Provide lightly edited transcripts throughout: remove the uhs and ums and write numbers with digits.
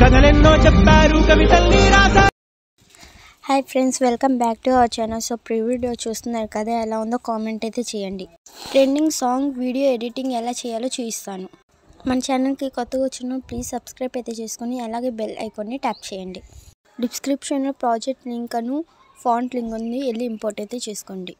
కథలెన్నో చెప్పారు కవితల్ని రాశారు. Hi friends, welcome back to our channel. So pre video చూస్తున్నారు కదా, ఎలా ఉందో కామెంట్ అయితే చేయండి. ట్రెండింగ్ సాంగ్ వీడియో ఎడిటింగ్ ఎలా చేయాలో చూపిస్తాను. మన ఛానల్కి కొత్తగా వచ్చిన ప్లీజ్ సబ్స్క్రైబ్ అయితే చేసుకొని అలాగే బెల్ ఐకాన్ని ట్యాప్ చేయండి. డిస్క్రిప్షన్లో ప్రాజెక్ట్ లింక్ అను ఫాంట్ లింక్ ఉంది, వెళ్ళి ఇంపోర్ట్ అయితే చేసుకోండి.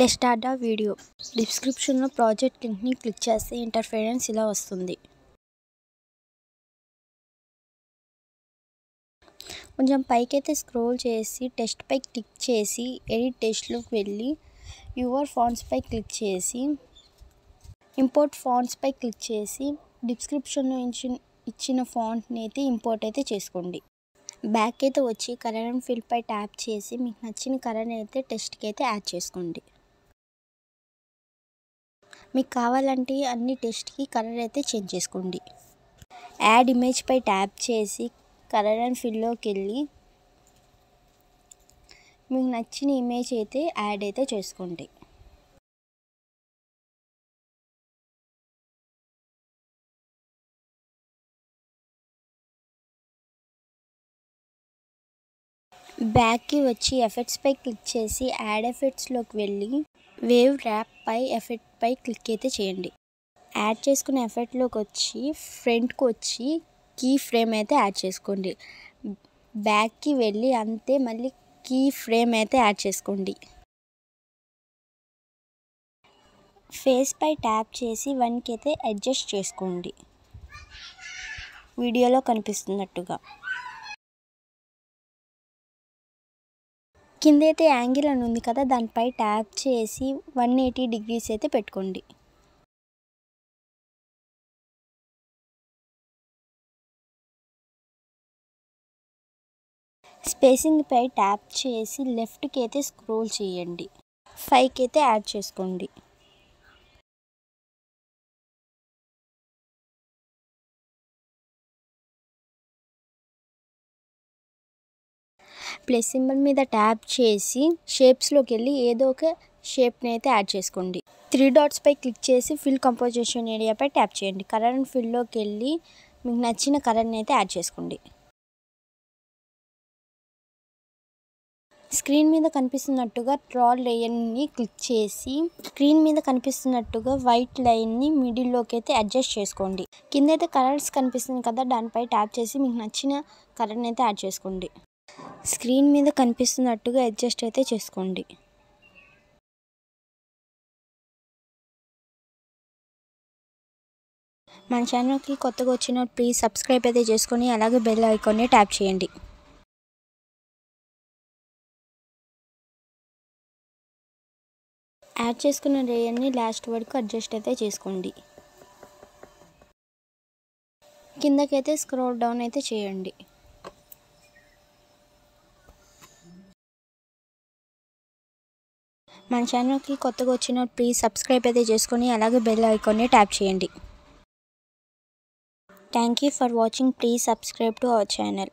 Let's start the video. డిస్క్రిప్షన్లో ప్రాజెక్ట్ లింక్ని క్లిక్ చేస్తే ఇంటర్ఫరెన్స్ ఇలా వస్తుంది. కొంచెం పైకైతే స్క్రోల్ చేసి టెక్స్ట్ పై క్లిక్ చేసి ఎడిట్ టెక్స్ట్లోకి వెళ్ళి యువర్ ఫాంట్స్ పై క్లిక్ చేసి ఇంపోర్ట్ ఫాంట్స్ పై క్లిక్ చేసి డిస్క్రిప్షన్లో ఇచ్చిన ఫాంట్ని అయితే ఇంపోర్ట్ అయితే చేసుకోండి. బ్యాక్ అయితే వచ్చి కలర్ అండ్ ఫిల్ పై ట్యాప్ చేసి మీకు నచ్చిన కలర్ని అయితే టెక్స్ట్కి అయితే యాడ్ చేసుకోండి. మీకు కావాలంటే అన్ని టెక్స్ట్కి కలర్ అయితే చేంజ్ చేసుకోండి. యాడ్ ఇమేజ్ పై ట్యాప్ చేసి కలర్ అండ్ ఫిల్లోకి వెళ్ళి మీకు నచ్చిన ఇమేజ్ అయితే యాడ్ అయితే చేసుకోండి. బ్యాక్కి వచ్చి ఎఫెక్ట్స్ పై క్లిక్ చేసి యాడ్ ఎఫెక్ట్స్లోకి వెళ్ళి వేవ్ ర్యాప్ పై ఎఫెక్ట్ పై క్లిక్ అయితే చేయండి. యాడ్ చేసుకున్న ఎఫెక్ట్లోకి వచ్చి ఫ్రంట్కి వచ్చి కీ ఫ్రేమ్ అయితే యాడ్ చేసుకోండి. బ్యాక్కి వెళ్ళి అంతే మళ్ళీ కీ ఫ్రేమ్ అయితే యాడ్ చేసుకోండి. ఫేస్ పై ట్యాప్ చేసి 1కి అయితే అడ్జస్ట్ చేసుకోండి, వీడియోలో కనిపిస్తున్నట్టుగా. కింద అయితే యాంగిల్ అని ఉంది కదా, దానిపై ట్యాప్ చేసి 180 డిగ్రీస్ అయితే పెట్టుకోండి. స్పేసింగ్ పై ట్యాప్ చేసి లెఫ్ట్కి అయితే స్క్రోల్ చేయండి, 5కి అయితే యాడ్ చేసుకోండి. ప్లస్ సింబల్ మీద ట్యాప్ చేసి షేప్స్లోకి వెళ్ళి ఏదో ఒక షేప్ని అయితే యాడ్ చేసుకోండి. 3 డాట్స్ పై క్లిక్ చేసి ఫిల్ కంపోజిషన్ ఏరియాపై ట్యాప్ చేయండి. కలర్ అండ్ ఫిల్లోకి వెళ్ళి మీకు నచ్చిన కలర్ని అయితే యాడ్ చేసుకోండి. స్క్రీన్ మీద కనిపిస్తున్నట్టుగా ట్రాల్ లేయర్ని క్లిక్ చేసి స్క్రీన్ మీద కనిపిస్తున్నట్టుగా వైట్ లైన్ని మిడిల్లోకి అయితే అడ్జస్ట్ చేసుకోండి. కింద అయితే కలర్స్ కనిపిస్తుంది కదా, దానిపై ట్యాప్ చేసి మీకు నచ్చిన కలర్ని అయితే యాడ్ చేసుకోండి. స్క్రీన్ మీద కనిపిస్తున్నట్టుగా అడ్జస్ట్ అయితే చేసుకోండి. మన ఛానల్కి కొత్తగా వచ్చిన ప్లీజ్ సబ్స్క్రైబ్ అయితే చేసుకొని అలాగే బెల్ ఐకాన్ని ట్యాప్ చేయండి. యాడ్ చేసుకున్న లేయర్ని లాస్ట్ వరకు అడ్జస్ట్ అయితే చేసుకోండి. కిందకైతే స్క్రోల్ డౌన్ అయితే చేయండి. మన ఛానల్కి కొత్తగా వచ్చిన ప్లీజ్ సబ్స్క్రైబ్ అయితే చేసుకొని అలాగే బెల్ ఐకాన్ని ట్యాప్ చేయండి. Thank you for watching. Please subscribe to our channel.